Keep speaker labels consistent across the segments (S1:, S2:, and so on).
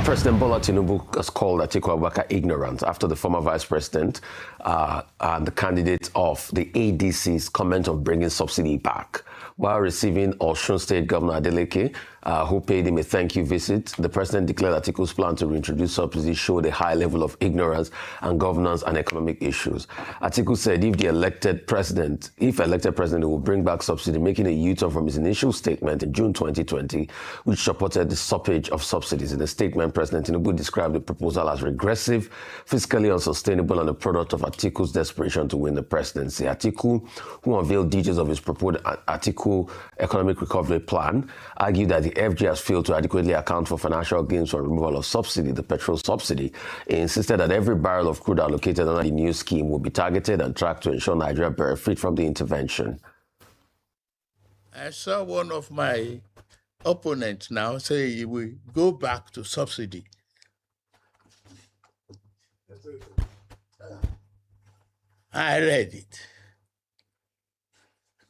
S1: President Bola Tinubu has called Atiku Abubakar ignorant after the former vice president and the candidate of the ADC's comment of bringing subsidy back. While receiving Osun State Governor Adeleke, who paid him a thank you visit, the president declared Atiku's plan to reintroduce subsidies showed a high level of ignorance and governance and economic issues. Atiku said if elected president, he will bring back subsidy, making a U-turn from his initial statement in June 2020, which supported the stoppage of subsidies. In a statement, President Tinubu described the proposal as regressive, fiscally unsustainable, and a product of Atiku's desperation to win the presidency. Atiku, who unveiled details of his proposed Atiku economic recovery plan, argued that the FG has failed to adequately account for financial gains from removal of subsidy, the petrol subsidy. He insisted that every barrel of crude allocated under the new scheme will be targeted and tracked to ensure Nigeria benefit from the intervention.
S2: I saw one of my opponents now say we go back to subsidy. I read it.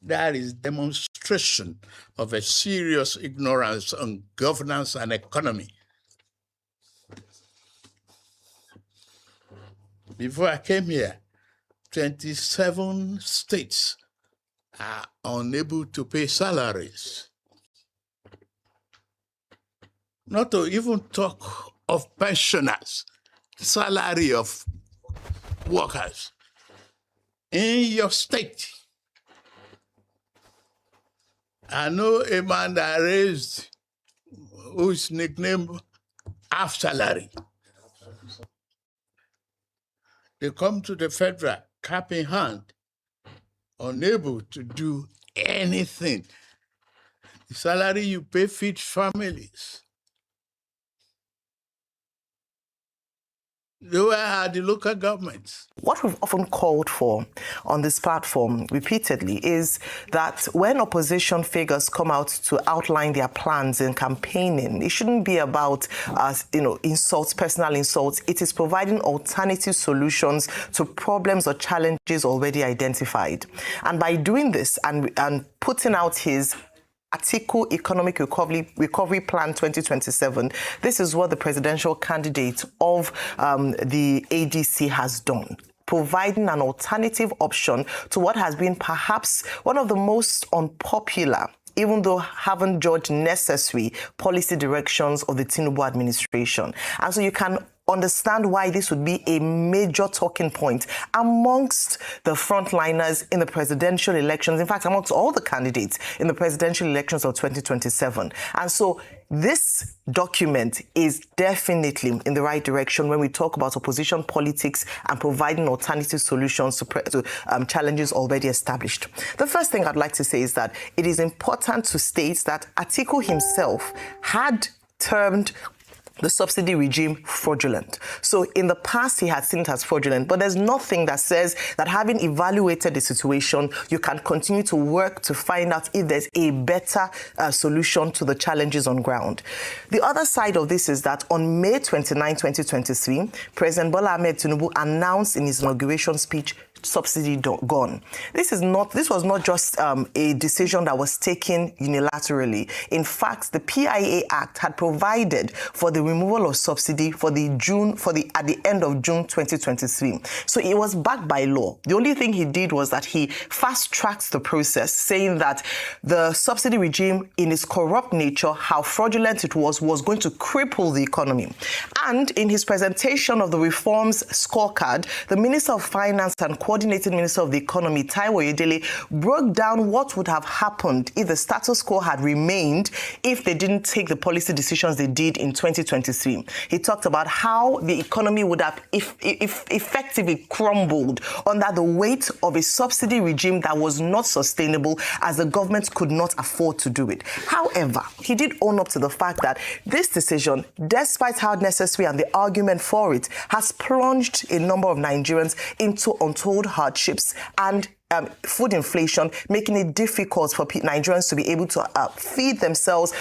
S2: That is demonstration of a serious ignorance on governance and economy. Before I came here, 27 states are unable to pay salaries. Not to even talk of pensioners, salary of workers in your state. I know a man that raised, whose nickname half salary. They come to the federal, cap in hand, unable to do anything. The salary you pay feeds families. They were the local governments.
S3: What we've often called for on this platform repeatedly is that when opposition figures come out to outline their plans in campaigning, it shouldn't be about insults, personal insults. It is providing alternative solutions to problems or challenges already identified. And by doing this and putting out his Atiku Economic Recovery Plan 2027. This is what the presidential candidate of the ADC has done, providing an alternative option to what has been perhaps one of the most unpopular, even though haven't judged necessary, policy directions of the Tinubu administration. And so you can understand why this would be a major talking point amongst the frontliners in the presidential elections, in fact, amongst all the candidates in the presidential elections of 2027. And so this document is definitely in the right direction when we talk about opposition politics and providing alternative solutions to challenges already established. The first thing I'd like to say is that it is important to state that Atiku himself had termed the subsidy regime fraudulent. So in the past, he had seen it as fraudulent, but there's nothing that says that having evaluated the situation, you can continue to work to find out if there's a better solution to the challenges on ground. The other side of this is that on May 29, 2023, President Bola Ahmed Tinubu announced in his inauguration speech subsidy gone. This was not just a decision that was taken unilaterally. In fact, the PIA Act had provided for the removal of subsidy at the end of June 2023. So it was backed by law. The only thing he did was that he fast-tracked the process, saying that the subsidy regime, in its corrupt nature, how fraudulent it was going to cripple the economy. And in his presentation of the reforms scorecard, the Minister of Finance and Coordinating Minister of the Economy, Taiwo Oyedele, broke down what would have happened if the status quo had remained if they didn't take the policy decisions they did in 2023. He talked about how the economy would have effectively crumbled under the weight of a subsidy regime that was not sustainable, as the government could not afford to do it. However, he did own up to the fact that this decision, despite how necessary and the argument for it, has plunged a number of Nigerians into untold hardships and food inflation, making it difficult for Nigerians to be able to feed themselves,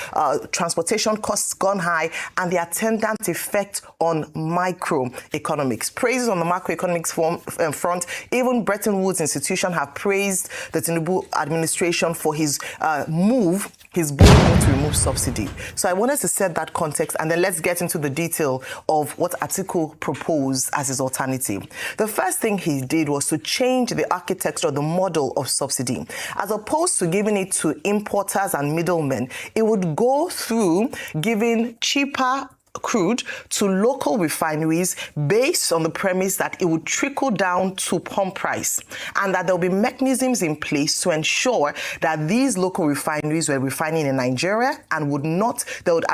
S3: transportation costs gone high, and the attendant effect on microeconomics. Praises on the macroeconomics front. Even Bretton Woods institution have praised the Tinubu administration for his move he's going to remove subsidy. So I wanted to set that context, and then let's get into the detail of what Atiku proposed as his alternative. The first thing he did was to change the architecture, the model of subsidy. As opposed to giving it to importers and middlemen, it would go through giving cheaper crude to local refineries based on the premise that it would trickle down to pump price, and that there will be mechanisms in place to ensure that these local refineries were refining in Nigeria and would not, they would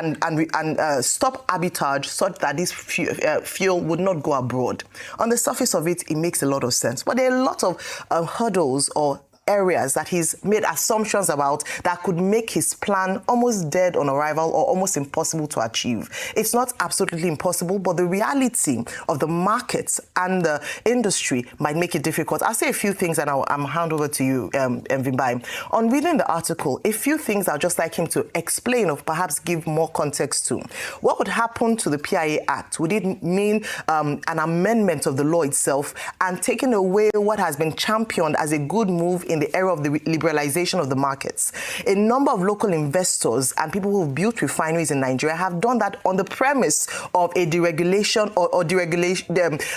S3: stop arbitrage such that this fuel would not go abroad. On the surface of it, it makes a lot of sense, but there are a lot of hurdles or areas that he's made assumptions about that could make his plan almost dead on arrival or almost impossible to achieve. It's not absolutely impossible, but the reality of the markets and the industry might make it difficult. I'll say a few things and I'll hand over to you, Mvimbai. On reading the article, a few things I'd just like him to explain or perhaps give more context to. What would happen to the PIA Act? Would it mean an amendment of the law itself and taking away what has been championed as a good move in the era of the liberalization of the markets? A number of local investors and people who've built refineries in Nigeria have done that on the premise of a deregulation or deregulation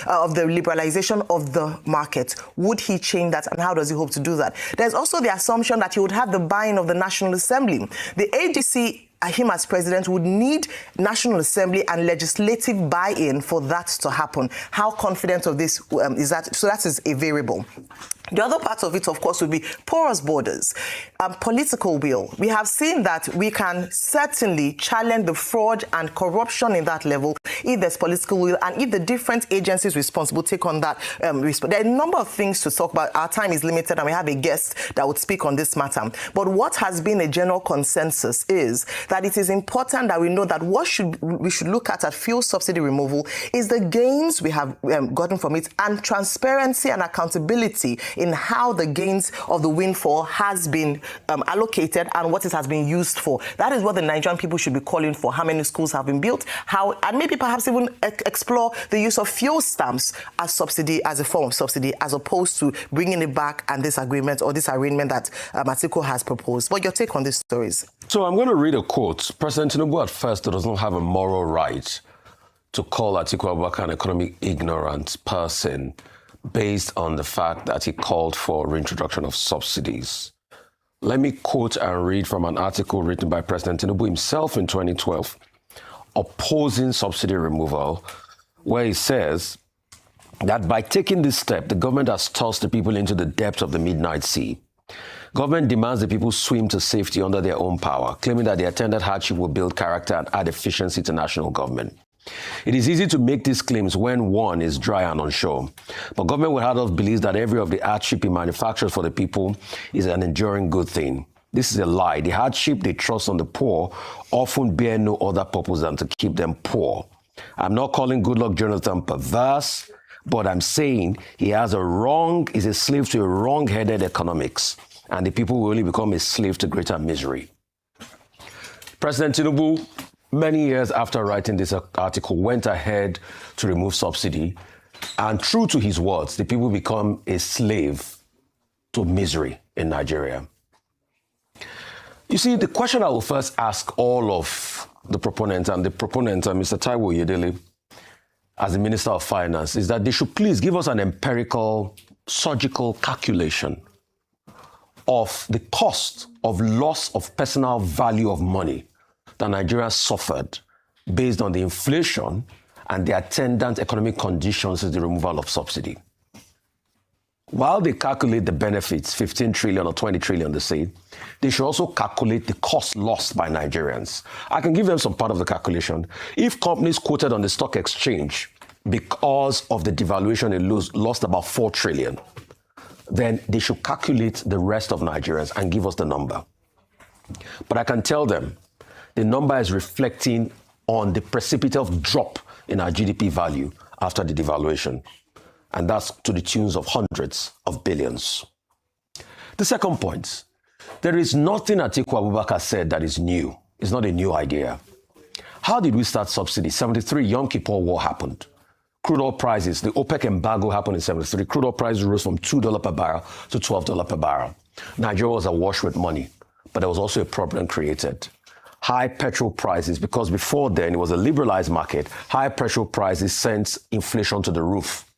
S3: of the liberalization of the market. Would he change that, and how does he hope to do that? There's also the assumption that he would have the buy-in of the National Assembly. The ADC, him as president, would need National Assembly and legislative buy-in for that to happen. How confident of this is that? So that is a variable. The other part of it, of course, would be porous borders, political will. We have seen that we can certainly challenge the fraud and corruption in that level if there's political will and if the different agencies responsible take on that. There are a number of things to talk about. Our time is limited and we have a guest that would speak on this matter. But what has been a general consensus is that it is important that we know that what we should look at fuel subsidy removal is the gains we have gotten from it, and transparency and accountability in how the gains of the windfall has been allocated and what it has been used for. That is what the Nigerian people should be calling for. How many schools have been built, and maybe perhaps even explore the use of fuel stamps as subsidy, as a form of subsidy, as opposed to bringing it back and this agreement or this arrangement that Atiku has proposed. What your take on these stories?
S1: So I'm going to read a quote. President Tinubu at first does not have a moral right to call Atiku Abubakar an economic ignorant person based on the fact that he called for reintroduction of subsidies. Let me quote and read from an article written by President Tinubu himself in 2012, opposing subsidy removal, where he says that by taking this step, the government has tossed the people into the depths of the midnight sea. Government demands the people swim to safety under their own power, claiming that the attendant hardship will build character and add efficiency to national government. It is easy to make these claims when one is dry and unsure. But government will have us believe that every of the hardship it manufactures for the people is an enduring good thing. This is a lie. The hardship they trust on the poor often bear no other purpose than to keep them poor. I'm not calling Goodluck Jonathan perverse, but I'm saying he is a slave to a wrong-headed economics, and the people will only become a slave to greater misery. President Tinubu, many years after writing this article, went ahead to remove subsidy, and true to his words, the people become a slave to misery in Nigeria. You see, the question I will first ask all of the proponents, and Mr. Taiwo Oyedele, as the Minister of Finance, is that they should please give us an empirical, surgical calculation of the cost of loss of personal value of money that Nigeria suffered based on the inflation and the attendant economic conditions of the removal of subsidy. While they calculate the benefits, 15 trillion or 20 trillion, they say, they should also calculate the cost lost by Nigerians. I can give them some part of the calculation. If companies quoted on the stock exchange because of the devaluation, they lost about 4 trillion, then they should calculate the rest of Nigerians and give us the number. But I can tell them the number is reflecting on the precipitous drop in our GDP value after the devaluation. And that's to the tunes of hundreds of billions. The second point, there is nothing Atiku Abubakar said that is new. It's not a new idea. How did we start subsidy? 73, Yom Kippur War happened. Crude oil prices, the OPEC embargo happened in 73. Crude oil prices rose from $2 per barrel to $12 per barrel. Nigeria was awash with money. but there was also a problem created. High petrol prices, because before then it was a liberalized market. High petrol prices sent inflation to the roof.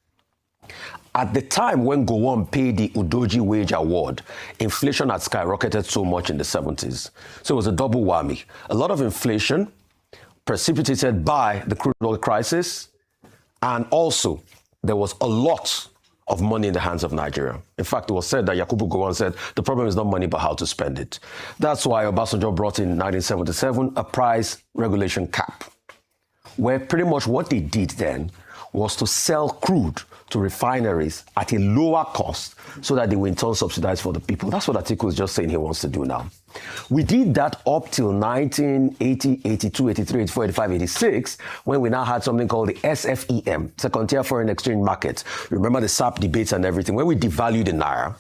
S1: At the time when Gowon paid the Udoji wage award, inflation had skyrocketed so much in the 70s. So it was a double whammy. A lot of inflation precipitated by the crude oil crisis, and also there was a lot of money in the hands of Nigeria. In fact, it was said that Yakubu Gowon said, the problem is not money, but how to spend it. That's why Obasanjo brought in 1977 a price regulation cap, where pretty much what they did then was to sell crude to refineries at a lower cost so that they will in turn subsidize for the people. That's what Atiku is just saying he wants to do now. We did that up till 1980, 82, 83, 84, 85, 86, when we now had something called the SFEM, Second-Tier Foreign Exchange Market. Remember the SAP debates and everything. When we devalued the Naira,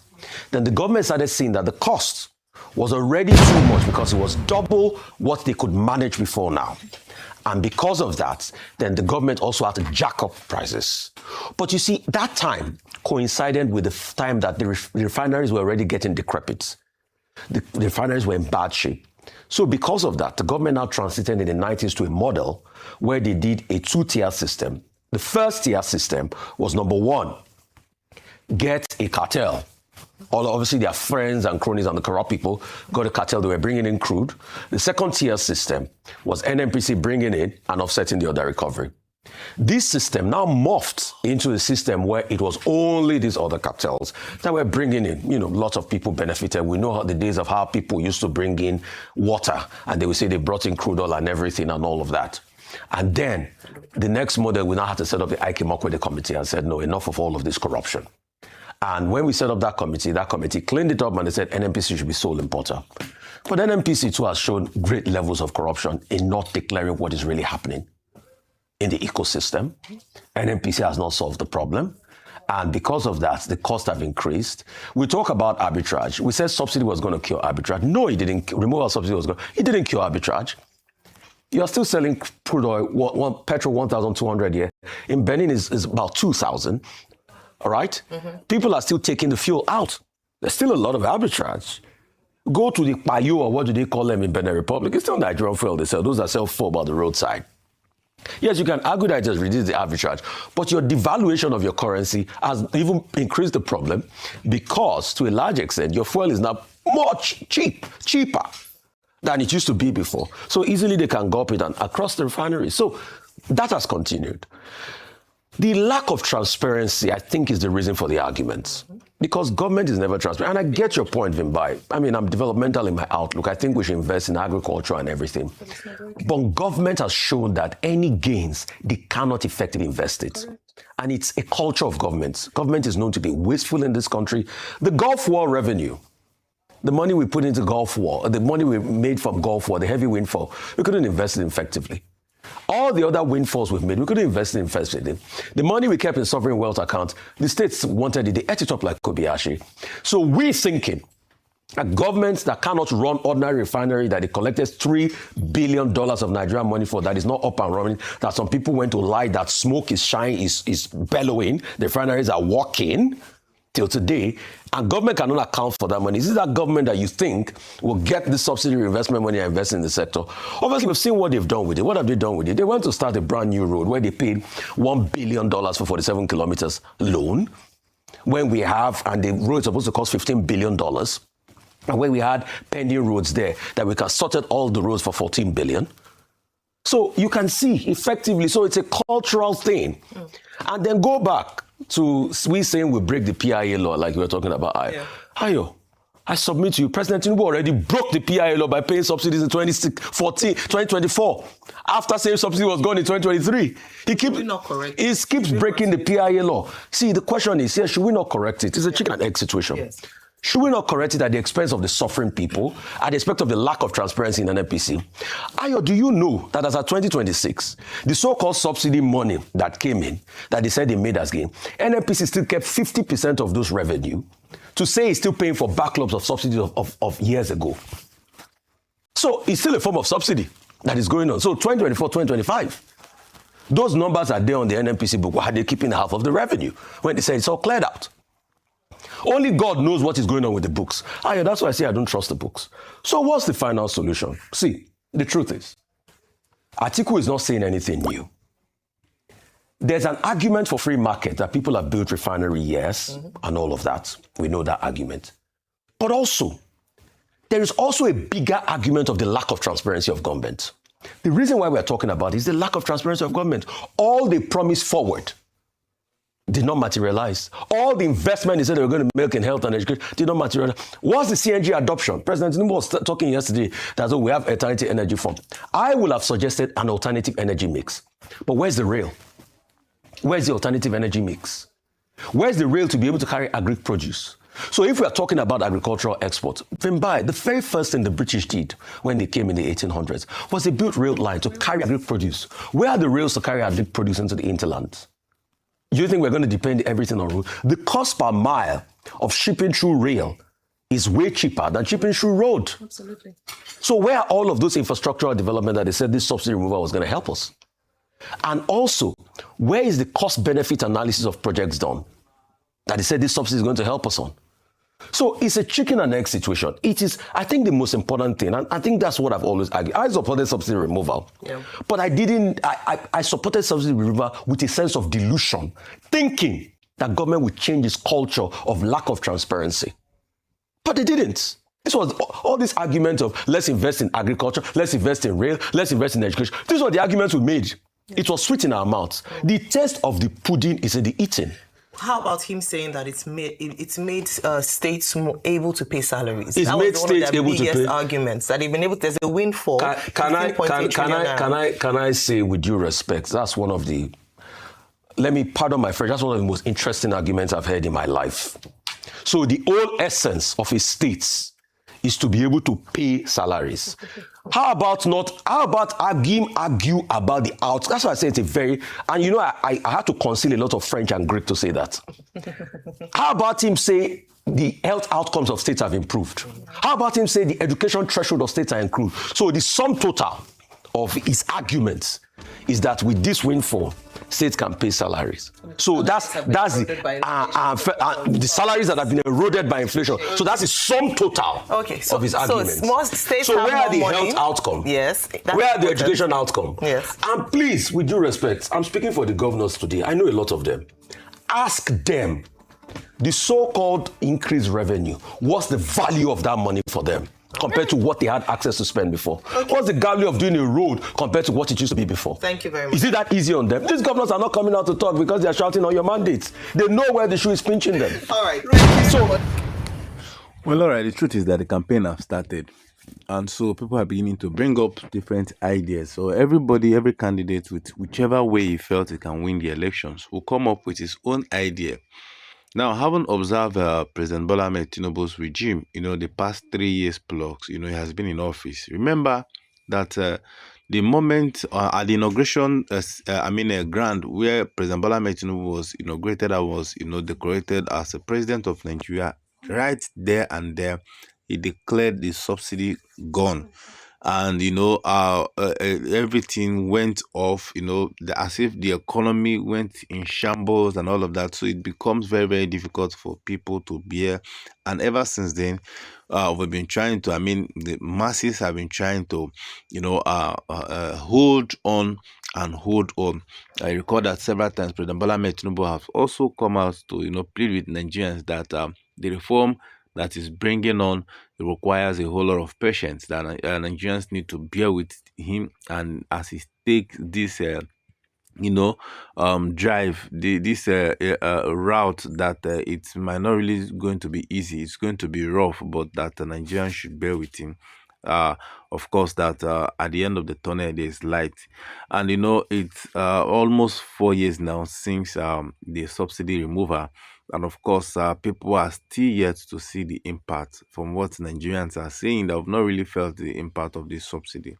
S1: then the government started seeing that the cost was already too much because it was double what they could manage before now. And because of that, then the government also had to jack up prices. But you see, that time coincided with the time that the refineries were already getting decrepit. The refineries were in bad shape. So because of that, the government now transited in the 90s to a model where they did a two-tier system. The first tier system was, number one, get a cartel. Obviously, their friends and cronies and the corrupt people got a cartel. They were bringing in crude. The second tier system was NNPC bringing in and offsetting the other recovery. This system now morphed into a system where it was only these other cartels that were bringing in, lots of people benefited. We know how the days of how people used to bring in water and they would say they brought in crude oil and everything and all of that. And then the next model, we now had to set up the Ike Mokwede committee and said, no, enough of all of this corruption. And when we set up that committee cleaned it up and they said NNPC should be sole importer. But NNPC too has shown great levels of corruption in not declaring what is really happening in the ecosystem. NNPC has not solved the problem. And because of that, the costs have increased. We talk about arbitrage. We said subsidy was going to cure arbitrage. No, it didn't. Removal of subsidy it didn't cure arbitrage. You are still selling crude oil, petrol 1,200 here. In Benin is about 2,000. All right? Mm-hmm. People are still taking the fuel out. There's still a lot of arbitrage. Go to the Payo, or what do they call them in Benin Republic? It's still Nigerian fuel they sell. Those that sell fuel by the roadside. Yes, you can argue that it has reduced the arbitrage, but your devaluation of your currency has even increased the problem because, to a large extent, your fuel is now much cheaper than it used to be before. So easily they can go up it and across the refinery. So that has continued. The lack of transparency, I think, is the reason for the arguments. Because government is never transparent. And I get your point, Vimbai. I mean, I'm developmental in my outlook. I think we should invest in agriculture and everything. But government has shown that any gains, they cannot effectively invest it. And it's a culture of government. Government is known to be wasteful in this country. The Gulf War revenue, the money we put into Gulf War, the money we made from Gulf War, the heavy windfall, we couldn't invest it effectively. All the other windfalls we've made, we couldn't invest in it. The money we kept in sovereign wealth account, the states wanted it, they ate it up like Kobayashi. So we're thinking that governments that cannot run ordinary refinery, that they collected $3 billion of Nigerian money for, that is not up and running, that some people went to lie, that smoke is shining, is bellowing, the refineries are working till today, and government cannot account for that money. Is this that government that you think will get the subsidy reinvestment when you invest in the sector? Obviously, we've seen what they've done with it. What have they done with it? They went to start a brand new road where they paid $1 billion for 47 kilometers loan, when we have, and the road is supposed to cost $15 billion, and when we had pending roads there, that we can sort out all the roads for $14 billion. So you can see effectively, so it's a cultural thing. And then go back to we saying we break the PIA law, like we were talking about. Ayo, I submit to you, President Tinubu already broke the PIA law by paying subsidies in 2024. After saying subsidy was gone in 2023. He keeps breaking the PIA law. See, the question is, should we not correct it? It's a chicken and egg situation. Yes. Should we not correct it at the expense of the suffering people, at the expense of the lack of transparency in NNPC? Ayo, do you know that as of 2026, the so-called subsidy money that came in, that they said they made as gain, NNPC still kept 50% of those revenue to say it's still paying for backlogs of subsidies of years ago. So it's still a form of subsidy that is going on. So 2024, 2025, those numbers are there on the NNPC book. Why are they keeping half of the revenue when they say it's all cleared out? Only God knows what is going on with the books. Yeah, that's why I say I don't trust the books. So what's the final solution? See, the truth is, Atiku is not saying anything new. There's an argument for free market that people have built refinery, yes, and all of that. We know that argument. But also, there is also a bigger argument of the lack of transparency of government. The reason why we're talking about is the lack of transparency of government. All they promised forward did not materialize. All the investment they said they were going to make in health and education did not materialize. What's the CNG adoption? President Tinubu was talking yesterday that we have alternative energy fund. I would have suggested an alternative energy mix. But where's the rail? Where's the alternative energy mix? Where's the rail to be able to carry agri-produce? So if we are talking about agricultural exports, Vimbai, the very first thing the British did when they came in the 1800s was they built rail line to carry agri-produce. Where are the rails to carry agri-produce into the hinterland? You think we're going to depend everything on road? The cost per mile of shipping through rail is way cheaper than shipping through road.
S3: Absolutely.
S1: So where are all of those infrastructural development that they said this subsidy removal was going to help us? And also, where is the cost-benefit analysis of projects done that they said this subsidy is going to help us on? So it's a chicken and egg situation. It is, I think, the most important thing, and I think that's what I've always argued. I supported subsidy removal, but I supported subsidy removal with a sense of delusion, thinking that government would change its culture of lack of transparency. But they didn't. This was all this argument of let's invest in agriculture, let's invest in rail, let's invest in education. These were the arguments we made. It was sweet in our mouths. The taste of the pudding is in the eating.
S3: How about him saying that it's made states more able to pay salaries?
S1: It's made states able to pay.
S3: Arguments that they've been able. There's a windfall.
S1: Can I say, with due respect, that's one of the. Let me pardon my French. That's one of the most interesting arguments I've heard in my life. So the whole essence of a state is to be able to pay salaries. How about argue about the out? That's why I say it's a very, and you know, I had to conceal a lot of French and Greek to say that. How about him say the health outcomes of states have improved? How about him say the education threshold of states are improved? So the sum total of his arguments is that with this windfall, states can pay salaries. So that's the salaries that have been eroded by inflation. So that's the sum total of his arguments. So where are the health outcomes?
S3: Yes.
S1: Where are the education outcomes?
S3: Yes.
S1: And please, with due respect, I'm speaking for the governors today. I know a lot of them. Ask them the so-called increased revenue. What's the value of that money for them compared to what they had access to spend before? What's the value of doing a road compared to what it used to be before?
S3: Thank you very much.
S1: Is it that easy on them? These governors are not coming out to talk because they're shouting on your mandates. They know where the shoe is pinching them.
S3: All right.
S4: Well, all right. The truth is that the campaign has started. And so people are beginning to bring up different ideas. So every candidate, with whichever way he felt he can win the elections, will come up with his own idea. Now, having observed President Bola Ahmed Tinubu's regime, the past 3 years plus, he has been in office. Remember that the moment at the inauguration, grant where President Bola Ahmed Tinubu was inaugurated, I was, decorated as the president of Nigeria. Right there and there, he declared the subsidy gone. And everything went off, as if the economy went in shambles and all of that. So it becomes very, very difficult for people to bear. And ever since then, we've been trying to, the masses have been trying to, hold on and hold on. I recall that several times President Bola Ahmed Tinubu have also come out to, plead with Nigerians that the reform that is bringing on, it requires a whole lot of patience that Nigerians need to bear with him, and as he takes this drive, this route that it might not really going to be easy. It's going to be rough, but that Nigerians should bear with him. Of course, that at the end of the tunnel there's light, and it's almost 4 years now since the subsidy removal. And of course, people are still yet to see the impact. From what Nigerians are saying, they have not really felt the impact of this subsidy.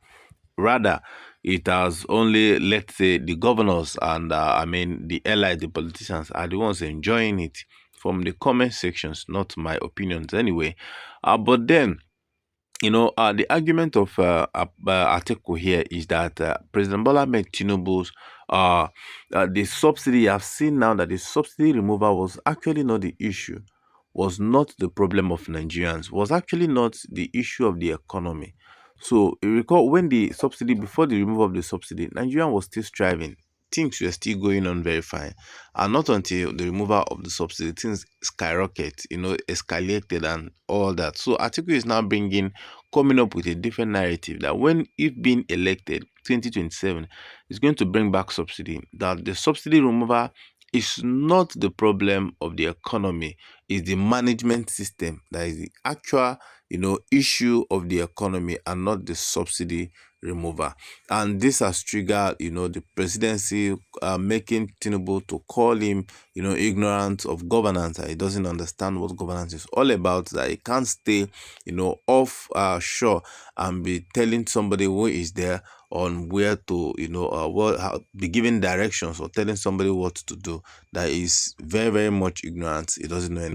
S4: Rather, it has only, let's say, the governors and the allies, the politicians are the ones enjoying it from the comment sections, not my opinions anyway. But then, the argument of Atiku here is that President Bola Ahmed Tinubu's the subsidy, I've seen now that the subsidy removal was actually not the issue. was not the problem of Nigerians, was actually not the issue of the economy. So you recall when the subsidy, before the removal of the subsidy, Nigeria was still striving. Things were still going on very fine. And not until the removal of the subsidy, things skyrocket, escalated and all that. So Atiku is now coming up with a different narrative that when, if being elected, 2027, is going to bring back subsidy, that the subsidy removal is not the problem of the economy, is the management system that is the actual issue of the economy, and not the subsidy remover. And this has triggered the presidency making Tinubu to call him ignorant of governance, that he doesn't understand what governance is all about, that he can't stay off shore and be telling somebody who is there on where to be giving directions, or telling somebody what to do, that is very, very much ignorant. He doesn't know anything.